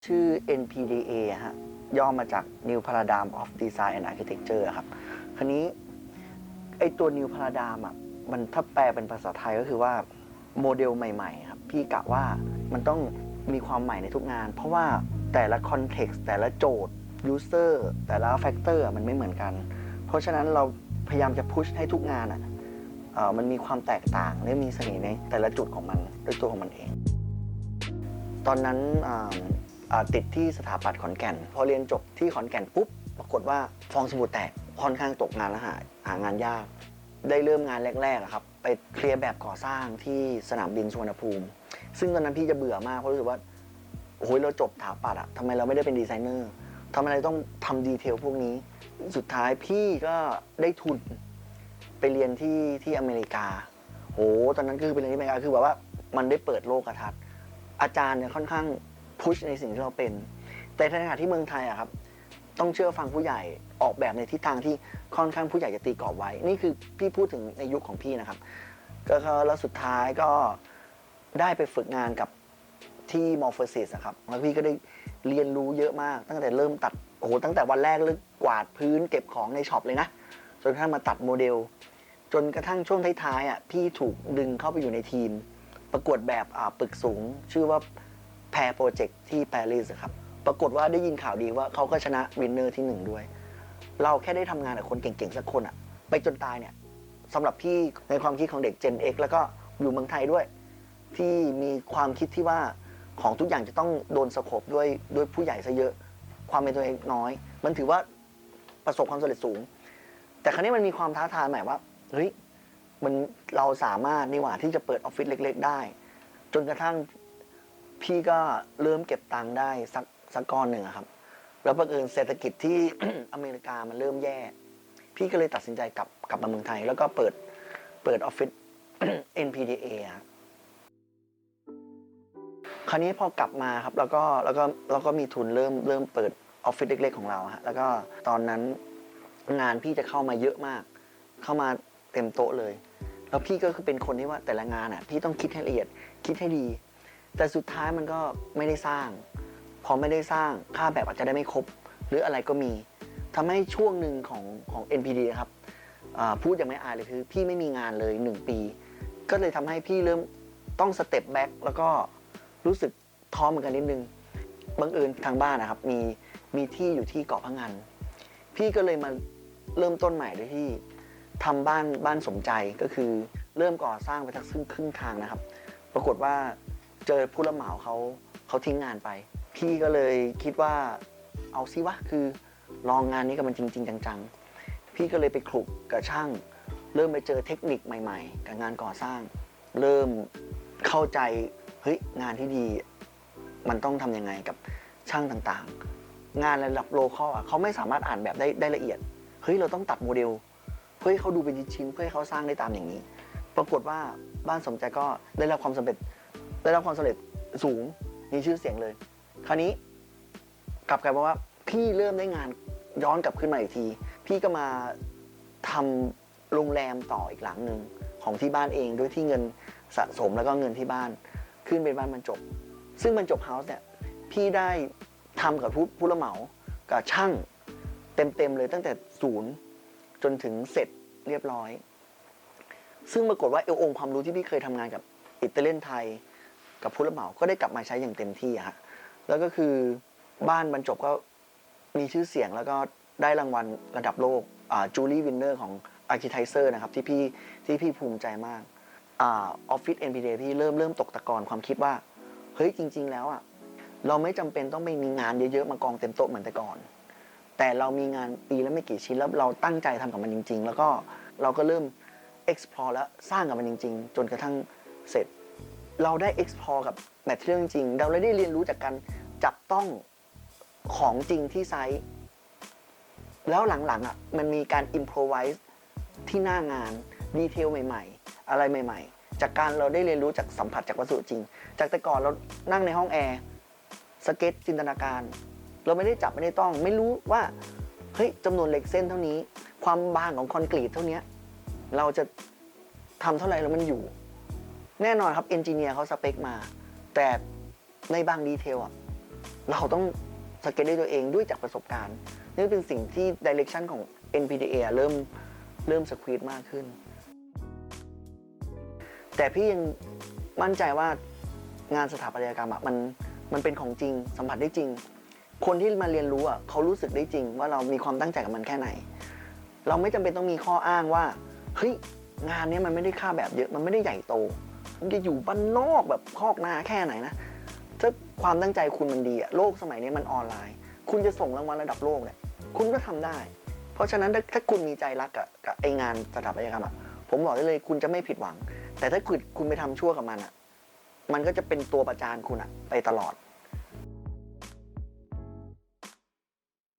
ชื่อ NPDA ฮะย่อมาจาก New Paradigm of Design and Architecture ครับคราวนี้ไอตัว New Paradigm อ่ะมันถ้าแปลเป็นภาษาไทยก็คือว่าโมเดลใหม่ๆครับพี่กะว่ามันต้องมีความใหม่ในทุกงาน เพราะว่าแต่ละคอนเท็กซ์แต่ละโจทย์ user แต่ละแฟกเตอร์มันไม่เหมือนกันเพราะฉะนั้นเราพยายามจะพุชให้ทุกงานอ่ะมันมีความแตกต่างและมีเสน่ห์ในแต่ละจุดของมันด้วยตัวของมันเองตอนนั้นติดที่สถาปัตย์ขอนแก่นพอเรียนจบที่ขอนแก่นปุ๊บปรากฏว่าฟองสบู่แตกค่อนข้างตกงานแล้วหางานยากได้เริ่มงานแรกๆครับไปเคลียร์แบบก่อสร้างที่สนามบินสุวรรณภูมิซึ่งตอนนั้นพี่จะเบื่อมากเพราะรู้สึกว่าโอ้ยเราจบสถาปัตย์อะทำไมเราไม่ได้เป็นดีไซเนอร์ทำไมเราต้องทำดีเทลพวกนี้สุดท้ายพี่ก็ได้ทุนไปเรียนที่อเมริกาโอ้ตอนนั้นคือไปเรียนที่อเมริกาคือแบบว่ามันได้เปิดโลกทัศน์อาจารย์เนี่ยค่อนข้างพุชในสิ่งที่เราเป็นแต่ในขณะที่เมืองไทยอะครับต้องเชื่อฟังผู้ใหญ่ออกแบบในทิศทางที่ค่อนข้างผู้ใหญ่จะตีกรอบไว้นี่คือพี่พูดถึงในยุคของพี่นะครับก็แล้วสุดท้ายก็ได้ไปฝึกงานกับที่มอร์โฟซิสครับแล้วพี่ก็ได้เรียนรู้เยอะมากตั้งแต่เริ่มตัดโอ้โหตั้งแต่วันแรกเลยกวาดพื้นเก็บของในช็อปเลยนะจนกระทั่งมาตัดโมเดลจนกระทั่งช่วงท้ายๆอ่ะพี่ถูกดึงเข้าไปอยู่ในทีมประกวดแบบปึกสูงชื่อว่าแพรโปรเจกต์ที่ปารีสครับปรากฏว่าได้ยินข่าวดีว่าเขาก็ชนะวินเนอร์ที่1ด้วยเราแค่ได้ทำงานกับคนเก่งๆสักคนอ่ะไปจนตายเนี่ยสำหรับพี่ในความคิดของเด็ก Gen X แล้วก็อยู่เมืองไทยด้วยที่มีความคิดที่ว่าของทุกอย่างจะต้องโดนสโคปด้วยผู้ใหญ่ซะเยอะความเป็นตัวเองน้อยมันถือว่าประสบความสำเร็จสูงแต่ครั้นี้มันมีความท้าทายใหม่ว่าเฮ้ยมันเราสามารถนี่หว่าที่จะเปิดออฟฟิศเล็กๆได้จนกระทั่งพี่ก็เริ่มเก็บตังค์ได้สักก้อนหนึ่งครับแล้วบังเอิญเศรษฐกิจที่ อเมริกามันเริ่มแย่พี่ก็เลยตัดสินใจกลับมาเมืองไทยแล้วก็เปิดออฟฟิศ NPDA ครับคราวนี้พอกลับมาครับแล้วก็มีทุนเริ่มเปิดออฟฟิศเล็กๆของเราฮะแล้วก็ตอนนั้นงานพี่จะเข้ามาเยอะมากเข้ามาเต็มโต๊ะเลยแล้วพี่ก็คือเป็นคนที่ว่าแต่ละงานอ่ะพี่ต้องคิดให้ละเอียดคิดให้ดีแต่สุดท้ายมันก็ไม่ได้สร้างพอไม่ได้สร้างค่าแบบอาจจะได้ไม่ครบหรืออะไรก็มีทำให้ช่วงหนึ่งของ NPD ครับพูดอย่างไม่อายเลยคือพี่ไม่มีงานเลย1 ปีก็เลยทำให้พี่เริ่มต้องสเต็ปแบ็กแล้วก็รู้สึกท้อเหมือนกันนิดนึงบังเอิญทางบ้านนะครับมีที่อยู่ที่เกาะพะงันพี่ก็เลยมาเริ่มต้นใหม่ด้วยที่ทำบ้านสมใจก็คือเริ่มก่อสร้างไปสักครึ่งทางนะครับปรากฏว่าเจอผู้รับเหมาเขาทิ้งงานไปพี่ก็เลยคิดว่าเอาซิวะคือลองงานนี้กับมันจริงๆจังๆพี่ก็เลยไปคลุกกับช่างเริ่มไปเจอเทคนิคใหม่ๆกับงานก่อสร้างเริ่มเข้าใจเฮ้ยงานที่ดีมันต้องทำยังไงกับช่างต่างๆงานระดับโลคอลเขาไม่สามารถอ่านแบบได้ละเอียดเฮ้ยเราต้องตัดโมเดลเพื่อให้เขาดูเป็นชิ้นเพื่อให้เขาสร้างได้ตามอย่างนี้ปรากฏว่าบ้านสมใจก็ได้รับความสำเร็จสูงมีชื่อเสียงเลยคราวนี้กลับกลายเป็นว่าพี่เริ่มได้งานย้อนกลับขึ้นมาอีกทีพี่ก็มาทำโรงแรมต่ออีกหลังหนึ่งของที่บ้านเองด้วยที่เงินสะสมแล้วก็เงินที่บ้านขึ้นเป็นบ้านบรรจบซึ่งบรรจบเฮาส์เนี่ยพี่ได้ทำกับผู้รับเหมากับช่างเต็มเลยตั้งแต่ศูนย์จนถึงเสร็จเรียบร้อยซึ่งปรากฏว่าองค์ความรู้ที่พี่เคยทำงานกับอิตาเลียนไทยกับผู้รับเหมาก็ได้กลับมาใช้อย่างเต็มที่ฮะแล้วก็คือบ้านบรรจบก็มีชื่อเสียงแล้วก็ได้รางวัลระดับโลกจูลี่วินเนอร์ของ Architizer นะครับที่พี่ภูมิใจมากออฟฟิศ NPD พี่เริ่มตกตะกอนความคิดว่าเฮ้ยจริงๆแล้วอ่ะเราไม่จำเป็นต้องไปมีงานเยอะๆมากองเต็มโต๊ะเหมือนแต่ก่อนแต่เรามีงานปีละไม่กี่ชิ้นแล้วเราตั้งใจทำกับมันจริงๆแล้วก็เราก็เริ่ม explore แล้วสร้างกับมันจริงๆจนกระทั่งเสร็จเราได้ explore กับแมทเทียลจริงๆเราได้เรียนรู้จากการจับต้องของจริงที่ไซต์แล้วหลังๆอ่ะมันมีการ improvise ที่หน้างานดีเทลใหม่ๆอะไรใหม่ๆจากการเราได้เรียนรู้จากสัมผัสจากวัสดุจริงจากแต่ก่อนเรานั่งในห้องแอร์สเก็ตจินตนาการเราไม่ได้จับไม่ได้ต้องไม่รู้ว่าเฮ้ยจำนวนเหล็กเส้นเท่านี้ความบางของคอนกรีตเท่านี้เราจะทำเท่าไหร่แล้วมันอยู่แน่นอนครับเอนจิเนียร์เขาสเปคมาแต่ในบางดีเทลอ่ะ เราต้องสเก็ตด้วยตัวเองด้วยจากประสบการณ์นี่เป็นสิ่งที่ดิเรกชันของ NPDA เริ่มสควีตมากขึ้นแต่พี่ยังมั่นใจว่างานสถาปัตยกรรมมันเป็นของจริงสัมผัสได้จริงคนที่มาเรียนรู้เขารู้สึกได้จริงว่าเรามีความตั้งใจกับมันแค่ไหนเราไม่จำเป็นต้องมีข้ออ้างว่าเฮ้ยงานนี้มันไม่ได้ค่าแบบเยอะมันไม่ได้ใหญ่โตมันจะอยู่บ้านนอกแบบคอกนาแค่ไหนนะถ้าความตั้งใจคุณมันดีโลกสมัยนี้มันออนไลน์คุณจะส่งรางวัลระดับโลกเนี่ยคุณก็ทำได้เพราะฉะนั้นถ้าคุณมีใจรักกับไองานสถาปัตยกรรมผมบอกได้เลยคุณจะไม่ผิดหวังแต่ถ้าคุณไปทำชั่วกับมันมันก็จะเป็นตัวประจานคุณไปตลอด